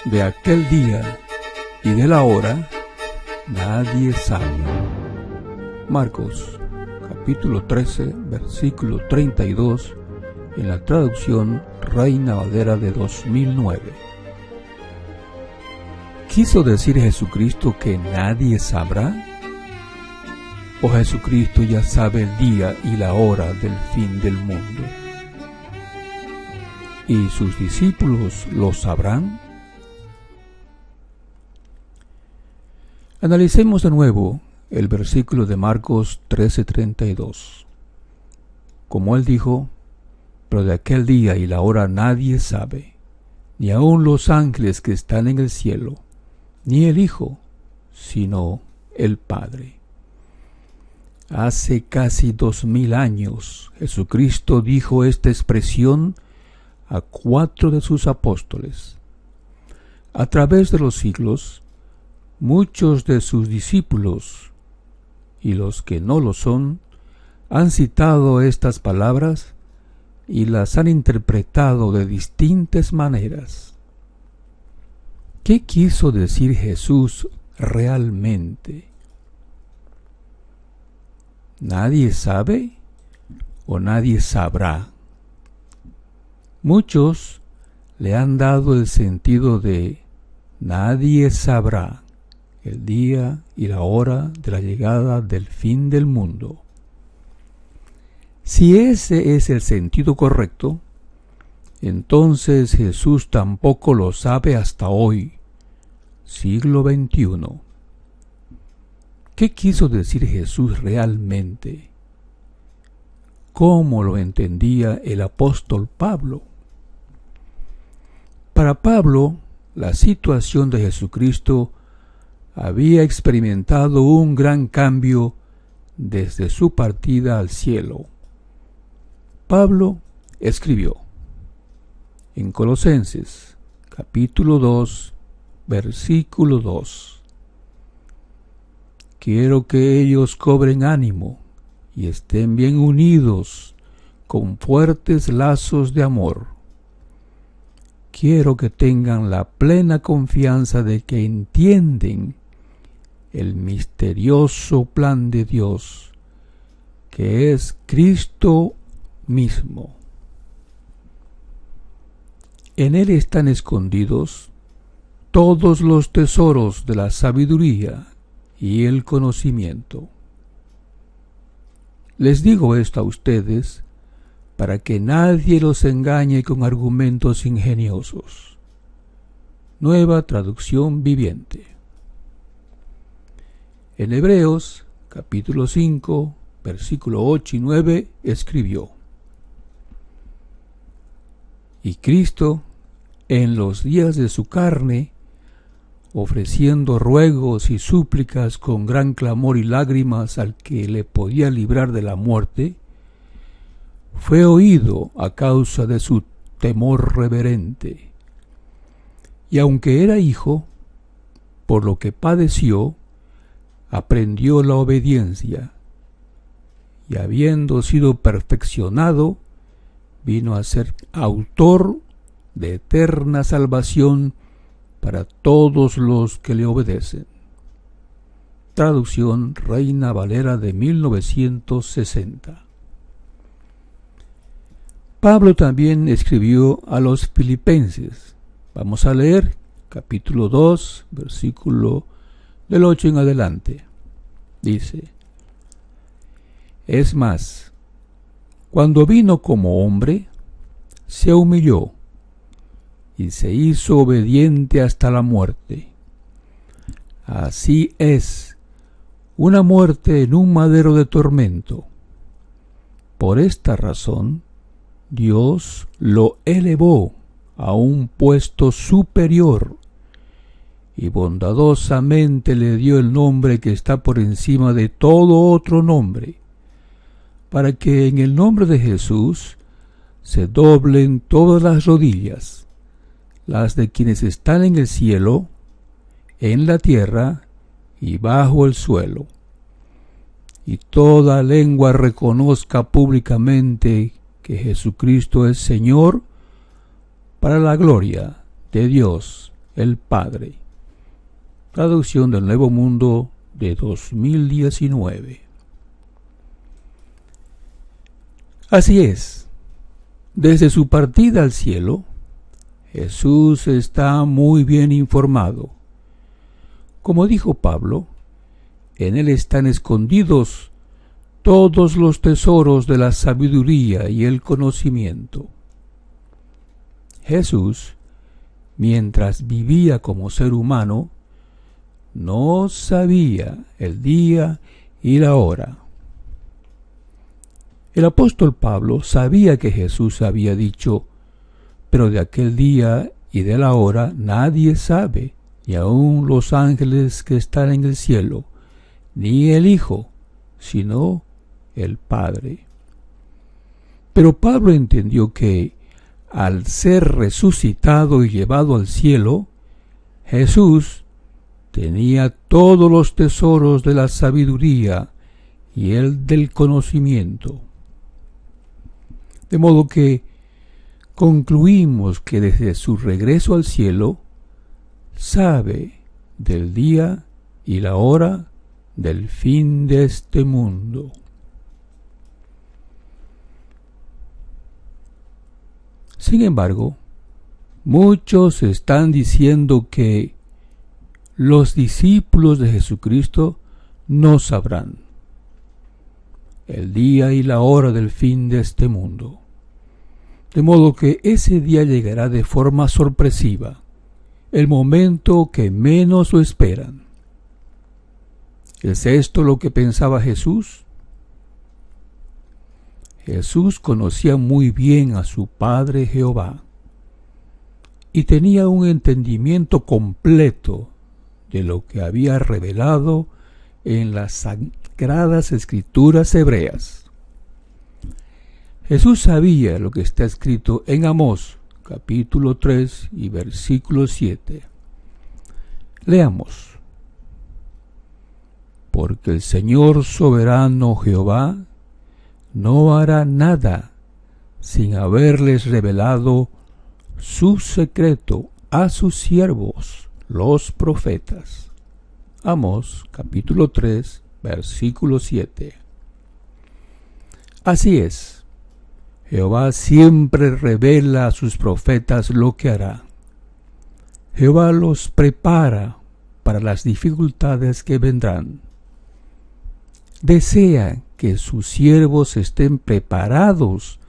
De aquel día y de la hora nadie sabe. Marcos capítulo 13, versículo 32, en la traducción Reina Valera de 2009. ¿Quiso decir Jesucristo que nadie sabrá? ¿O Jesucristo ya sabe el día y la hora del fin del mundo? ¿Y sus discípulos lo sabrán? Analicemos de nuevo el versículo de Marcos 13:32. Como él dijo, pero de aquel día y la hora nadie sabe, ni aun los ángeles que están en el cielo, ni el Hijo, sino el Padre. Hace casi 2000 años, Jesucristo dijo esta expresión a 4 de sus apóstoles. A través de los siglos, muchos de sus discípulos, y los que no lo son, han citado estas palabras y las han interpretado de distintas maneras. ¿Qué quiso decir Jesús realmente? ¿Nadie sabe o nadie sabrá? Muchos le han dado el sentido de nadie sabrá el día y la hora de la llegada del fin del mundo. Si ese es el sentido correcto, entonces Jesús tampoco lo sabe hasta hoy, siglo XXI. ¿Qué quiso decir Jesús realmente? ¿Cómo lo entendía el apóstol Pablo? Para Pablo, la situación de Jesucristo había experimentado un gran cambio desde su partida al cielo. Pablo escribió en Colosenses capítulo 2, versículo 2: Quiero que ellos cobren ánimo y estén bien unidos con fuertes lazos de amor. Quiero que tengan la plena confianza de que entienden el misterioso plan de Dios, que es Cristo mismo. En Él están escondidos todos los tesoros de la sabiduría y el conocimiento. Les digo esto a ustedes para que nadie los engañe con argumentos ingeniosos. Nueva traducción viviente. En Hebreos, capítulo 5, versículo 8 y 9, escribió: Y Cristo, en los días de su carne, ofreciendo ruegos y súplicas con gran clamor y lágrimas al que le podía librar de la muerte, fue oído a causa de su temor reverente. Y aunque era hijo, por lo que padeció, aprendió la obediencia, y habiendo sido perfeccionado, vino a ser autor de eterna salvación para todos los que le obedecen. Traducción Reina Valera de 1960. Pablo también escribió a los filipenses. Vamos a leer capítulo 2, versículo del 8 en adelante. Dice: Es más, cuando vino como hombre, se humilló y se hizo obediente hasta la muerte. Así es, una muerte en un madero de tormento. Por esta razón, Dios lo elevó a un puesto superior y bondadosamente le dio el nombre que está por encima de todo otro nombre, para que en el nombre de Jesús se doblen todas las rodillas, las de quienes están en el cielo, en la tierra y bajo el suelo, y toda lengua reconozca públicamente que Jesucristo es Señor, para la gloria de Dios el Padre. Traducción del Nuevo Mundo de 2019. Así es, desde su partida al cielo, Jesús está muy bien informado. Como dijo Pablo, en él están escondidos todos los tesoros de la sabiduría y el conocimiento. Jesús, mientras vivía como ser humano, no sabía el día y la hora. El apóstol Pablo sabía que Jesús había dicho: pero de aquel día y de la hora nadie sabe, ni aun los ángeles que están en el cielo, ni el Hijo, sino el Padre. Pero Pablo entendió que, al ser resucitado y llevado al cielo, Jesús tenía todos los tesoros de la sabiduría y el del conocimiento. De modo que concluimos que desde su regreso al cielo sabe del día y la hora del fin de este mundo. Sin embargo, muchos están diciendo que los discípulos de Jesucristo no sabrán el día y la hora del fin de este mundo. De modo que ese día llegará de forma sorpresiva, el momento que menos lo esperan. ¿Es esto lo que pensaba Jesús? Jesús conocía muy bien a su Padre Jehová y tenía un entendimiento completo de lo que había revelado en las sagradas escrituras hebreas. Jesús sabía lo que está escrito en Amós, capítulo 3 y versículo 7. Leamos: porque el Señor soberano Jehová no hará nada sin haberles revelado su secreto a sus siervos, los profetas. Amós, capítulo 3, versículo 7. Así es, Jehová siempre revela a sus profetas lo que hará. Jehová los prepara para las dificultades que vendrán. Desea que sus siervos estén preparados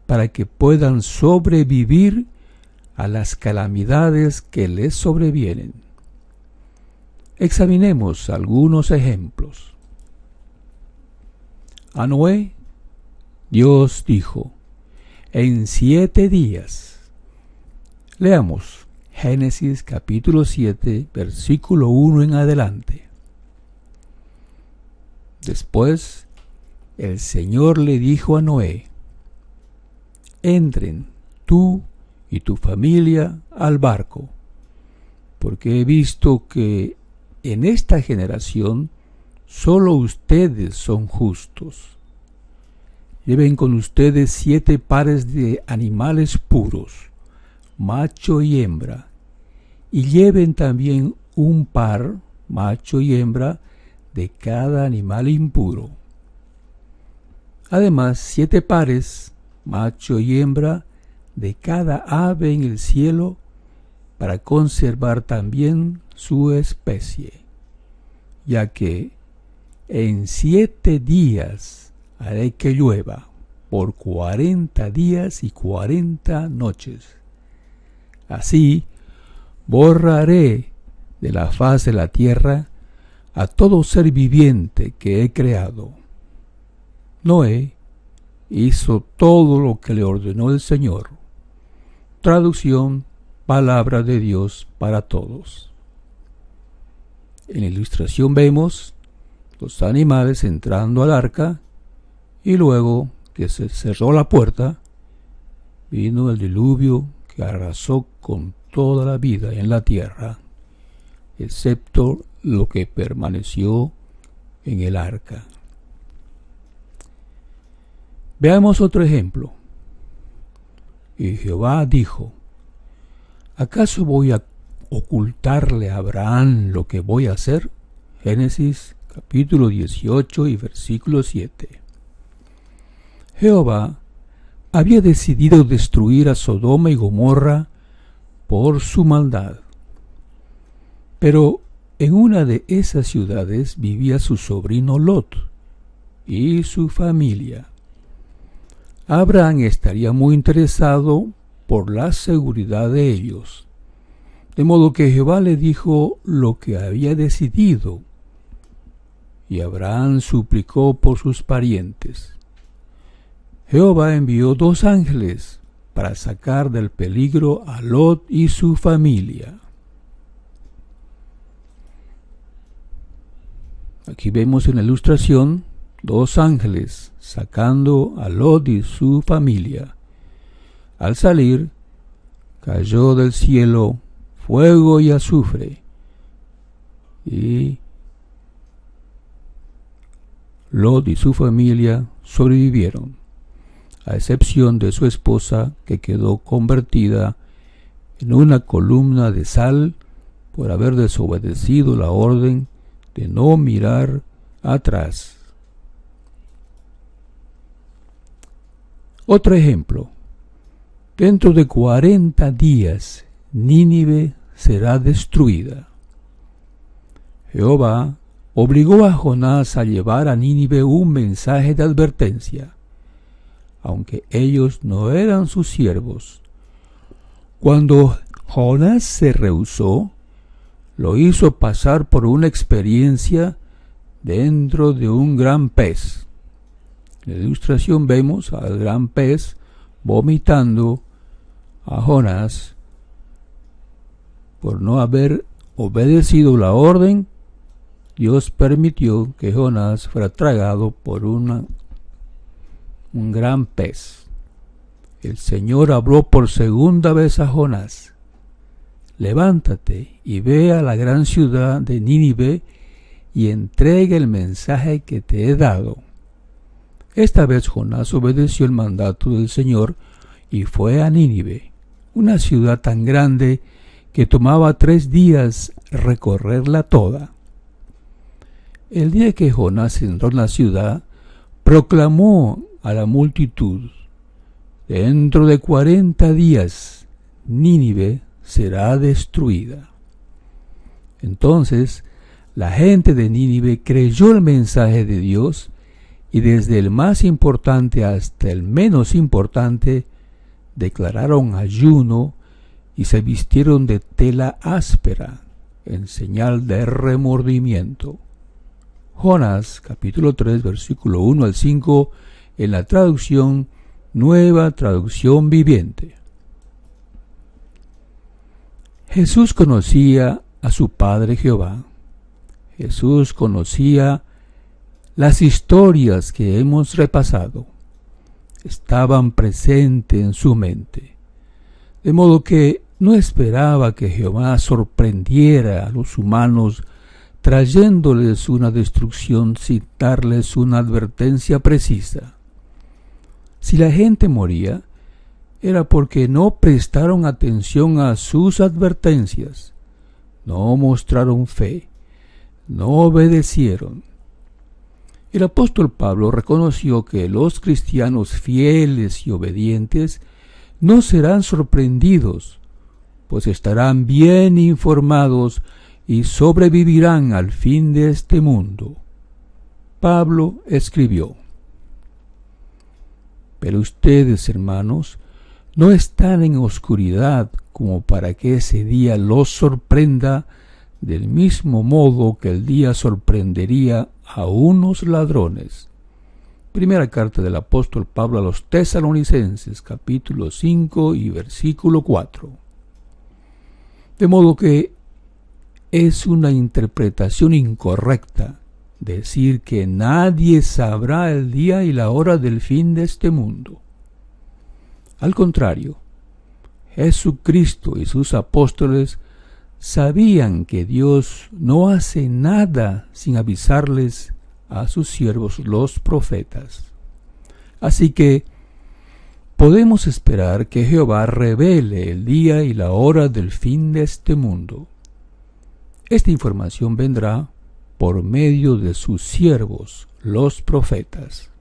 para que puedan sobrevivir a las calamidades que les sobrevienen. Examinemos algunos ejemplos. A Noé, Dios dijo: en 7 días. Leamos Génesis capítulo 7, versículo 1 en adelante. Después, el Señor le dijo a Noé: entren tú y tu familia al barco, porque he visto que en esta generación solo ustedes son justos. Lleven con ustedes 7 pares de animales puros, macho y hembra, y lleven también un par, macho y hembra, de cada animal impuro. Además, 7 pares, macho y hembra, de cada ave en el cielo, para conservar también su especie, ya que en 7 días haré que llueva por 40 días y 40 noches. Así borraré de la faz de la tierra a todo ser viviente que he creado. Noé hizo todo lo que le ordenó el Señor. Traducción: Palabra de Dios para todos. En la ilustración vemos los animales entrando al arca, y luego que se cerró la puerta, vino el diluvio que arrasó con toda la vida en la tierra, excepto lo que permaneció en el arca. Veamos otro ejemplo. Y Jehová dijo: ¿acaso voy a ocultarle a Abraham lo que voy a hacer? Génesis capítulo 18 y versículo 7. Jehová había decidido destruir a Sodoma y Gomorra por su maldad. Pero en una de esas ciudades vivía su sobrino Lot y su familia. Abraham estaría muy interesado por la seguridad de ellos, de modo que Jehová le dijo lo que había decidido, y Abraham suplicó por sus parientes. Jehová envió 2 ángeles para sacar del peligro a Lot y su familia. Aquí vemos en la ilustración 2 ángeles sacando a Lot y su familia. Al salir, cayó del cielo fuego y azufre, y Lot y su familia sobrevivieron, a excepción de su esposa, que quedó convertida en una columna de sal por haber desobedecido la orden de no mirar atrás. Otro ejemplo. Dentro de 40 días Nínive será destruida. Jehová obligó a Jonás a llevar a Nínive un mensaje de advertencia, aunque ellos no eran sus siervos. Cuando Jonás se rehusó, lo hizo pasar por una experiencia dentro de un gran pez. En la ilustración vemos al gran pez vomitando a Jonás por no haber obedecido la orden. Dios permitió que Jonás fuera tragado por un gran pez. El Señor habló por segunda vez a Jonás: levántate y ve a la gran ciudad de Nínive y entrega el mensaje que te he dado. Esta vez Jonás obedeció el mandato del Señor y fue a Nínive, una ciudad tan grande que tomaba 3 días recorrerla toda. El día que Jonás entró en la ciudad, proclamó a la multitud: dentro de 40 días Nínive será destruida. Entonces la gente de Nínive creyó el mensaje de Dios, y desde el más importante hasta el menos importante declararon ayuno y se vistieron de tela áspera en señal de remordimiento. Jonás capítulo 3 versículo 1 al 5 en la traducción Nueva Traducción Viviente. Jesús conocía a su Padre Jehová. Jesús conocía las historias que hemos repasado. Estaban presentes en su mente, de modo que no esperaba que Jehová sorprendiera a los humanos trayéndoles una destrucción sin darles una advertencia precisa. Si la gente moría, era porque no prestaron atención a sus advertencias, no mostraron fe, no obedecieron. El apóstol Pablo reconoció que los cristianos fieles y obedientes no serán sorprendidos, pues estarán bien informados y sobrevivirán al fin de este mundo. Pablo escribió: pero ustedes, hermanos, no están en oscuridad como para que ese día los sorprenda del mismo modo que el día sorprendería a unos ladrones. Primera carta del apóstol Pablo a los Tesalonicenses, capítulo 5 y versículo 4. De modo que es una interpretación incorrecta decir que nadie sabrá el día y la hora del fin de este mundo. Al contrario, Jesucristo y sus apóstoles sabían que Dios no hace nada sin avisarles a sus siervos los profetas. Así que podemos esperar que Jehová revele el día y la hora del fin de este mundo. Esta información vendrá por medio de sus siervos, los profetas.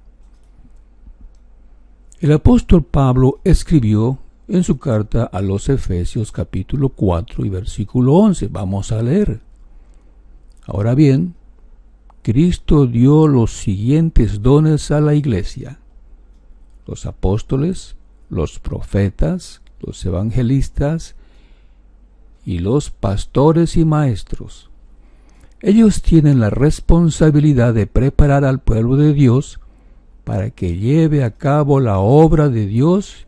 El apóstol Pablo escribió en su carta a los Efesios capítulo 4 y versículo 11. Vamos a leer. Ahora bien, Cristo dio los siguientes dones a la iglesia: los apóstoles, los profetas, los evangelistas y los pastores y maestros. Ellos tienen la responsabilidad de preparar al pueblo de Dios para que lleve a cabo la obra de Dios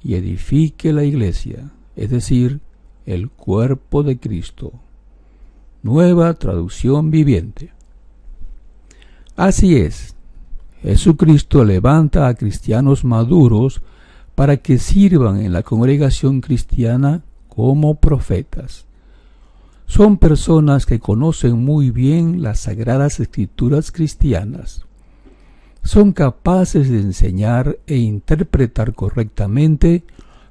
y edifique la iglesia, es decir, el cuerpo de Cristo. Nueva traducción viviente. Así es, Jesucristo levanta a cristianos maduros para que sirvan en la congregación cristiana como profetas. Son personas que conocen muy bien las sagradas escrituras cristianas. Son capaces de enseñar e interpretar correctamente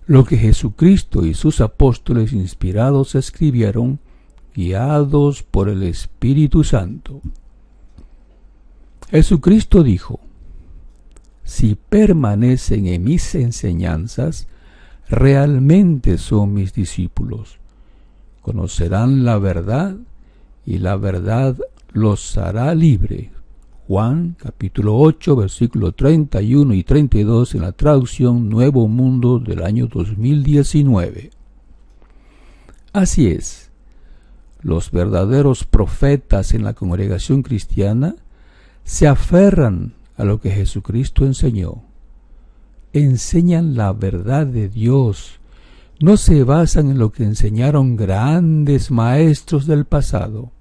lo que Jesucristo y sus apóstoles inspirados escribieron, guiados por el Espíritu Santo. Jesucristo dijo: si permanecen en mis enseñanzas, realmente son mis discípulos. Conocerán la verdad y la verdad los hará libre. Juan capítulo 8 versículos 31 y 32 en la traducción Nuevo Mundo del año 2019. Así es, los verdaderos profetas en la congregación cristiana se aferran a lo que Jesucristo enseñó. Enseñan la verdad de Dios. No se basan en lo que enseñaron grandes maestros del pasado.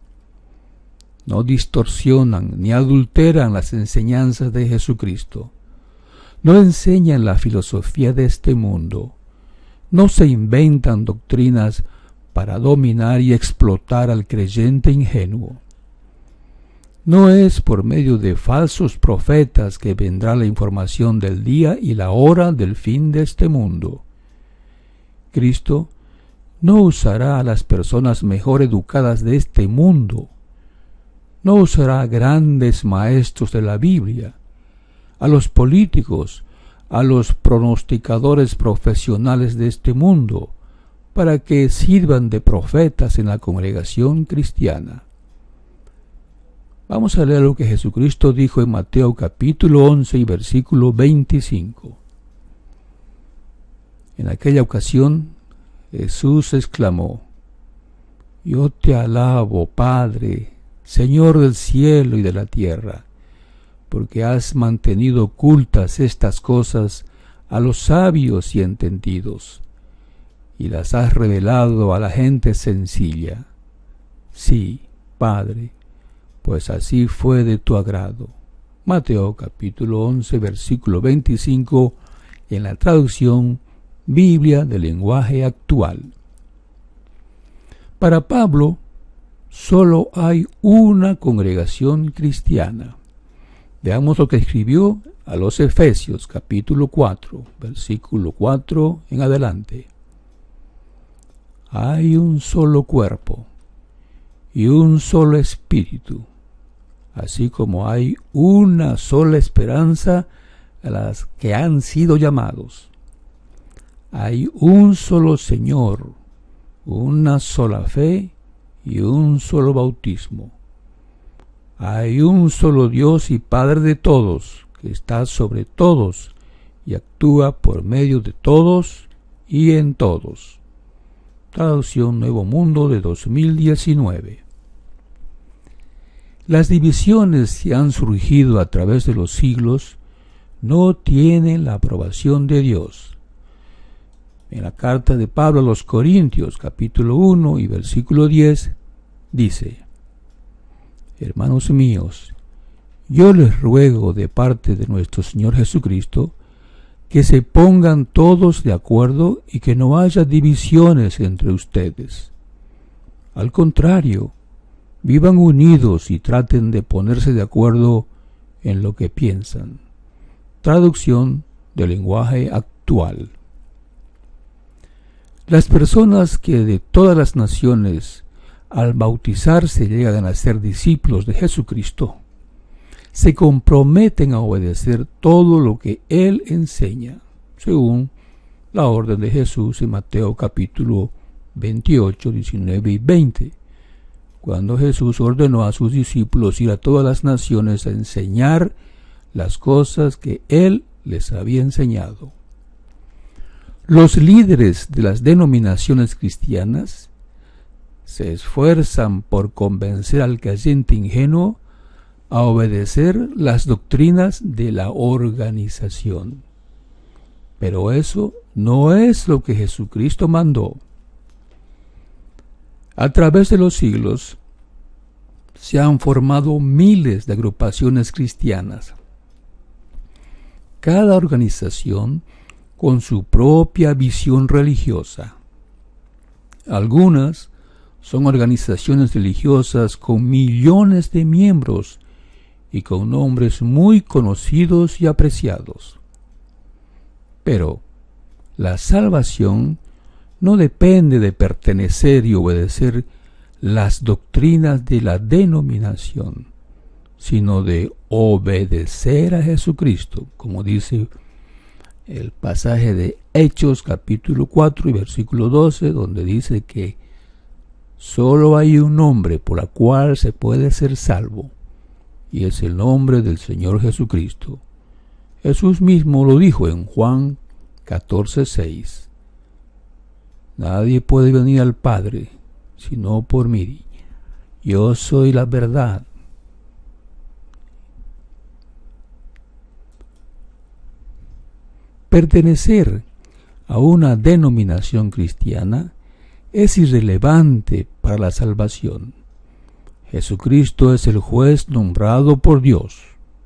No distorsionan ni adulteran las enseñanzas de Jesucristo. No enseñan la filosofía de este mundo. No se inventan doctrinas para dominar y explotar al creyente ingenuo. No es por medio de falsos profetas que vendrá la información del día y la hora del fin de este mundo. Cristo no usará a las personas mejor educadas de este mundo. No usará a grandes maestros de la Biblia, a los políticos, a los pronosticadores profesionales de este mundo, para que sirvan de profetas en la congregación cristiana. Vamos a leer lo que Jesucristo dijo en Mateo capítulo 11 y versículo 25. En aquella ocasión, Jesús exclamó: yo te alabo, Padre, Señor del cielo y de la tierra, porque has mantenido ocultas estas cosas a los sabios y entendidos, y las has revelado a la gente sencilla. Sí, Padre, pues así fue de tu agrado. Mateo capítulo 11, versículo 25, en la traducción Biblia del lenguaje actual. Para Pablo, solo hay una congregación cristiana. Veamos lo que escribió a los Efesios capítulo 4, versículo 4 en adelante. Hay un solo cuerpo y un solo espíritu, así como hay una sola esperanza a las que han sido llamados. Hay un solo Señor, una sola fe y un solo bautismo. Hay un solo Dios y Padre de todos, que está sobre todos y actúa por medio de todos y en todos. Traducción Nuevo Mundo de 2019. Las divisiones que han surgido a través de los siglos no tienen la aprobación de Dios. En la carta de Pablo a los Corintios, capítulo 1 y versículo 10, dice: hermanos míos, yo les ruego de parte de nuestro Señor Jesucristo que se pongan todos de acuerdo y que no haya divisiones entre ustedes. Al contrario, vivan unidos y traten de ponerse de acuerdo en lo que piensan. Traducción del lenguaje actual. espiritual. Las personas que de todas las naciones al bautizarse llegan a ser discípulos de Jesucristo, se comprometen a obedecer todo lo que Él enseña, según la orden de Jesús en Mateo capítulo 28, 19 y 20, cuando Jesús ordenó a sus discípulos ir a todas las naciones a enseñar las cosas que Él les había enseñado. Los líderes de las denominaciones cristianas se esfuerzan por convencer al creyente ingenuo a obedecer las doctrinas de la organización. Pero eso no es lo que Jesucristo mandó. A través de los siglos se han formado miles de agrupaciones cristianas. Cada organización con su propia visión religiosa. Algunas son organizaciones religiosas con millones de miembros y con nombres muy conocidos y apreciados. Pero la salvación no depende de pertenecer y obedecer las doctrinas de la denominación, sino de obedecer a Jesucristo, como dice el pasaje de Hechos capítulo 4 y versículo 12, donde dice que solo hay un nombre por el cual se puede ser salvo, y es el nombre del Señor Jesucristo. Jesús mismo lo dijo en Juan 14:6. Nadie puede venir al Padre sino por mí. Yo soy la verdad. Pertenecer a una denominación cristiana es irrelevante para la salvación. Jesucristo es el juez nombrado por Dios,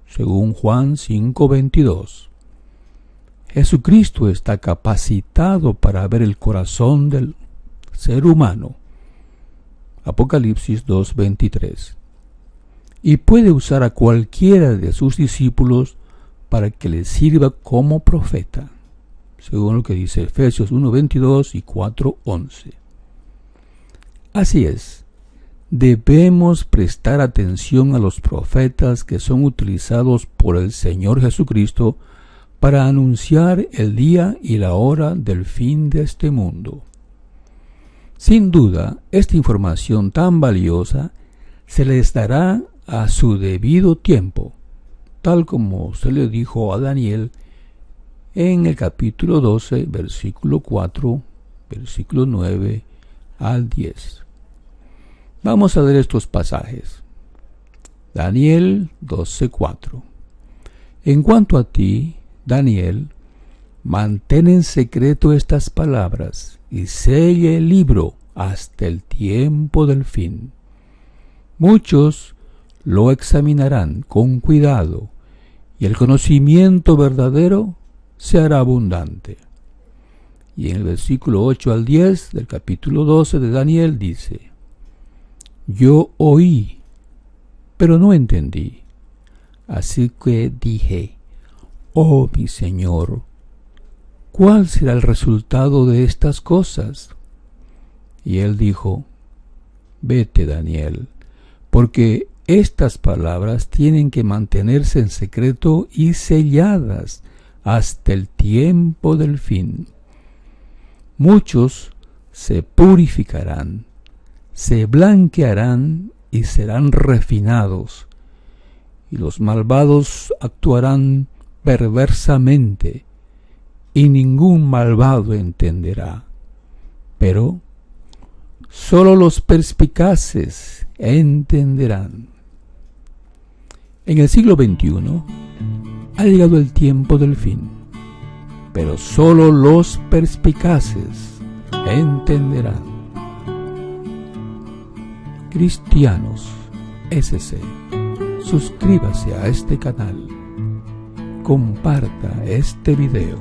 según Juan 5:22. Jesucristo está capacitado para ver el corazón del ser humano, Apocalipsis 2:23, y puede usar a cualquiera de sus discípulos para que le sirva como profeta, según lo que dice Efesios 1:22 y 4:11. Así es, debemos prestar atención a los profetas que son utilizados por el Señor Jesucristo para anunciar el día y la hora del fin de este mundo. Sin duda, esta información tan valiosa se les dará a su debido tiempo, tal como se le dijo a Daniel en el capítulo 12, versículo 4, versículo 9 al 10. Vamos a leer estos pasajes. Daniel 12:4. En cuanto a ti, Daniel, mantén en secreto estas palabras y selle el libro hasta el tiempo del fin. Muchos lo examinarán con cuidado y el conocimiento verdadero se hará abundante. Y en el versículo 8 al 10 del capítulo 12 de Daniel dice: Yo oí, pero no entendí. Así que dije: Oh mi Señor, ¿cuál será el resultado de estas cosas? Y él dijo: Vete, Daniel, porque estas palabras tienen que mantenerse en secreto y selladas hasta el tiempo del fin. Muchos se purificarán, se blanquearán y serán refinados, y los malvados actuarán perversamente, y ningún malvado entenderá. Pero solo los perspicaces entenderán. En el siglo XXI ha llegado el tiempo del fin, pero solo los perspicaces entenderán. Cristianos SC, suscríbase a este canal, comparta este video.